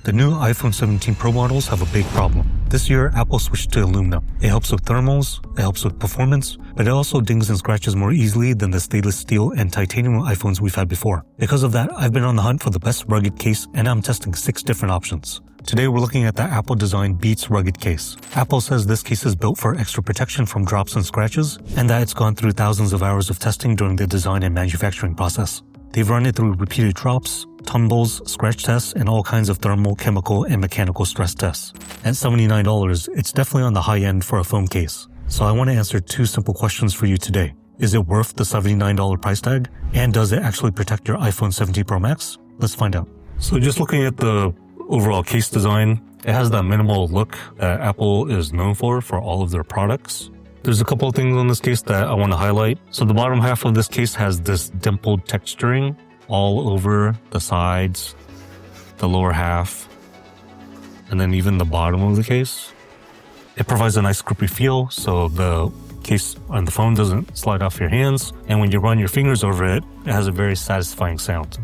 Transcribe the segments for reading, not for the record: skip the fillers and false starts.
The new iPhone 17 Pro models have a big problem. This year, Apple switched to aluminum. It helps with thermals, it helps with performance, but it also dings and scratches more easily than the stainless steel and titanium iPhones we've had before. Because of that, I've been on the hunt for the best rugged case, and I'm testing 6 different options. Today we're looking at the Apple-designed Beats rugged case. Apple says this case is built for extra protection from drops and scratches, and that it's gone through thousands of hours of testing during the design and manufacturing process. They've run it through repeated drops, tumbles, scratch tests, and all kinds of thermal, chemical, and mechanical stress tests. At $79, it's definitely on the high end for a phone case. So I want to answer 2 simple questions for you today. Is it worth the $79 price tag? And does it actually protect your iPhone 17 Pro Max? Let's find out. So just looking at the overall case design, it has that minimal look that Apple is known for all of their products. There's a couple of things on this case that I want to highlight. So the bottom half of this case has this dimpled texturing all over the sides, the lower half, and then even the bottom of the case. It provides a nice grippy feel, so the case on the phone doesn't slide off your hands, and when you run your fingers over it, it has a very satisfying sound.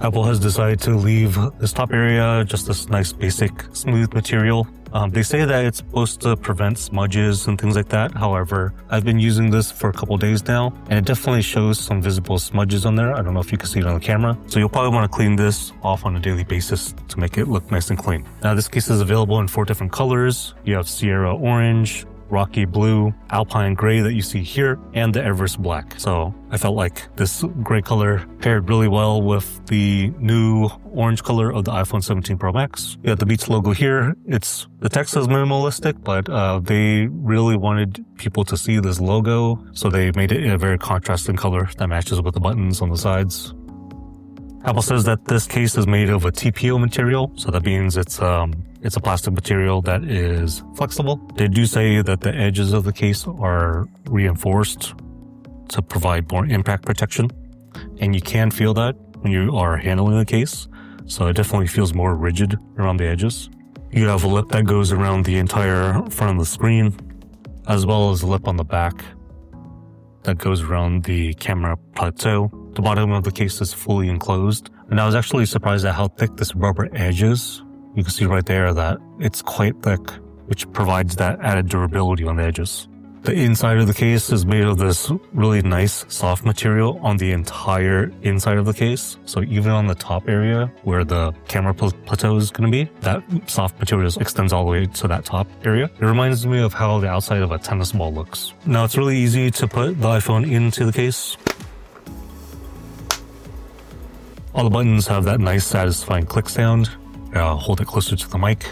Apple has decided to leave this top area just this nice basic smooth material. They say that it's supposed to prevent smudges and things like that. However, I've been using this for a couple days now, and it definitely shows some visible smudges on there. I don't know if you can see it on the camera. So you'll probably want to clean this off on a daily basis to make it look nice and clean. Now this case is available in 4 different colors. You have Sierra Orange, Rocky Blue, Alpine Gray that you see here, and the Everest Black. So I felt like this gray color paired really well with the new orange color of the iPhone 17 Pro Max. You have the Beats logo here. The text is minimalistic, but they really wanted people to see this logo, so they made it in a very contrasting color that matches with the buttons on the sides. Apple says that this case is made of a TPO material, so that means it's a plastic material that is flexible. They do say that the edges of the case are reinforced to provide more impact protection, and you can feel that when you are handling the case, so it definitely feels more rigid around the edges. You have a lip that goes around the entire front of the screen, as well as a lip on the back that goes around the camera plateau. The bottom of the case is fully enclosed, and I was actually surprised at how thick this rubber edge is. You can see right there that it's quite thick, which provides that added durability on the edges. The inside of the case is made of this really nice soft material on the entire inside of the case. So even on the top area where the camera plateau is going to be, that soft material extends all the way to that top area. It reminds me of how the outside of a tennis ball looks. Now it's really easy to put the iPhone into the case. All the buttons have that nice satisfying click sound. Hold it closer to the mic.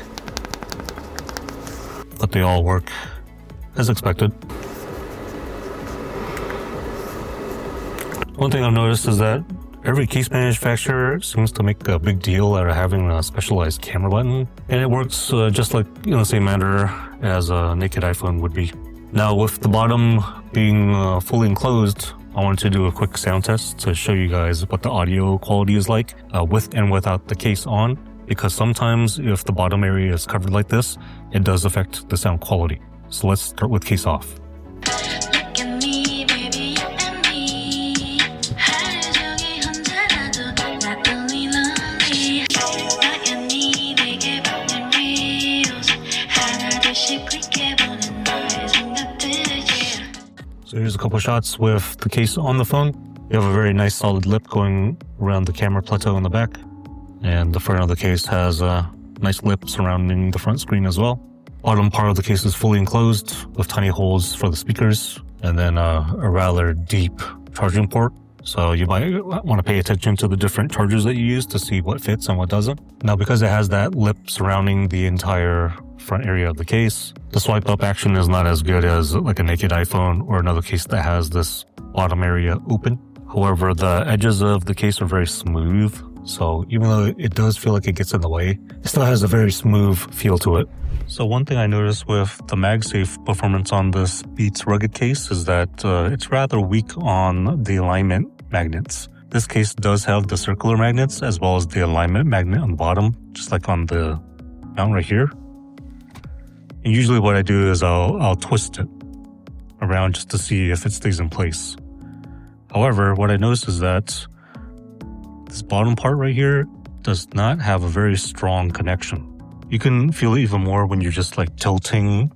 But they all work as expected. One thing I've noticed is that every case manufacturer seems to make a big deal out of having a specialized camera button, and it works just like in the same manner as a naked iPhone would be. Now with the bottom being fully enclosed, I wanted to do a quick sound test to show you guys what the audio quality is like with and without the case on, because sometimes if the bottom area is covered like this, it does affect the sound quality. So let's start with case off. So here's a couple shots with the case on the phone. You have a very nice solid lip going around the camera plateau on the back. And the front of the case has a nice lip surrounding the front screen as well. Bottom part of the case is fully enclosed with tiny holes for the speakers, and then a rather deep charging port. So you might want to pay attention to the different chargers that you use to see what fits and what doesn't. Now, because it has that lip surrounding the entire front area of the case, the swipe up action is not as good as like a naked iPhone or another case that has this bottom area open. However, the edges of the case are very smooth. So even though it does feel like it gets in the way, it still has a very smooth feel to it. So one thing I noticed with the MagSafe performance on this Beats rugged case is that it's rather weak on the alignment magnets. This case does have the circular magnets as well as the alignment magnet on the bottom, just like on the mount right here. And usually what I do is I'll twist it around just to see if it stays in place. However, what I noticed is that this bottom part right here does not have a very strong connection. You can feel it even more when you're just like tilting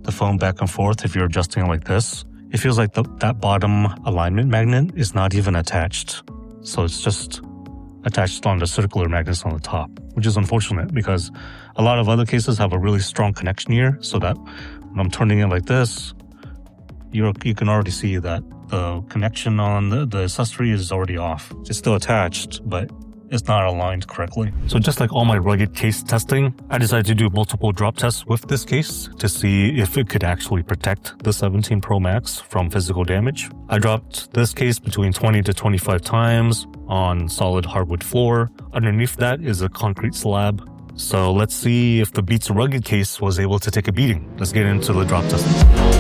the phone back and forth. If you're adjusting it like this, it feels like that bottom alignment magnet is not even attached. So it's just attached on the circular magnets on the top, which is unfortunate because a lot of other cases have a really strong connection here, so that when I'm turning it like this, you can already see that the connection on the accessory is already off. It's still attached, but it's not aligned correctly. So just like all my rugged case testing, I decided to do multiple drop tests with this case to see if it could actually protect the 17 Pro Max from physical damage. I dropped this case between 20 to 25 times on solid hardwood floor. Underneath that is a concrete slab. So let's see if the Beats rugged case was able to take a beating. Let's get into the drop testing.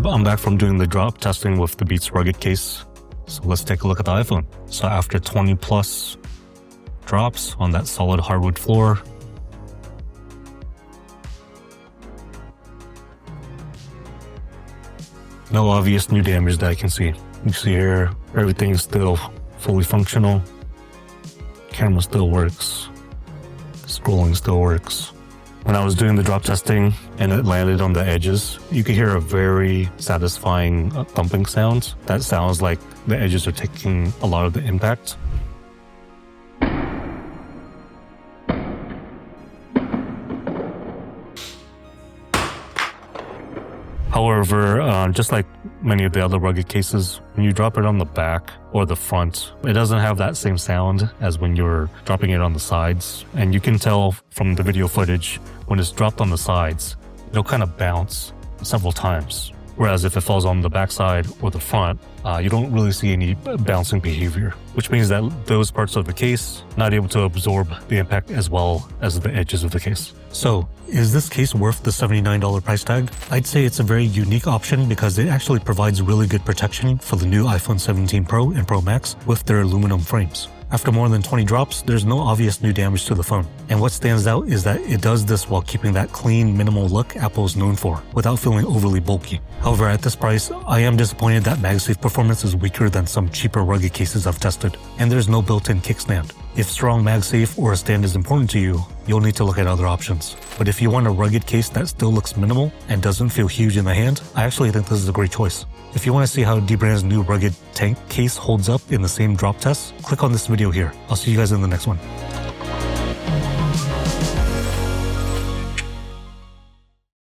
I'm back from doing the drop testing with the Beats rugged case. So let's take a look at the iPhone. So after 20 plus drops on that solid hardwood floor, no obvious new damage that I can see. You see here, everything is still fully functional. Camera still works. Scrolling still works. When I was doing the drop testing and it landed on the edges, you could hear a very satisfying thumping sound. That sounds like the edges are taking a lot of the impact. However, just like many of the other rugged cases, when you drop it on the back or the front, it doesn't have that same sound as when you're dropping it on the sides. And you can tell from the video footage, when it's dropped on the sides, it'll kind of bounce several times. Whereas if it falls on the backside or the front, you don't really see any bouncing behavior, which means that those parts of the case not able to absorb the impact as well as the edges of the case. So, is this case worth the $79 price tag? I'd say it's a very unique option because it actually provides really good protection for the new iPhone 17 Pro and Pro Max with their aluminum frames. After more than 20 drops, there's no obvious new damage to the phone. And what stands out is that it does this while keeping that clean, minimal look Apple's known for, without feeling overly bulky. However, at this price, I am disappointed that MagSafe performance is weaker than some cheaper rugged cases I've tested, and there's no built-in kickstand. If strong MagSafe or a stand is important to you, you'll need to look at other options. But if you want a rugged case that still looks minimal and doesn't feel huge in the hand, I actually think this is a great choice. If you want to see how Dbrand's new rugged tank case holds up in the same drop test, click on this video here. I'll see you guys in the next one.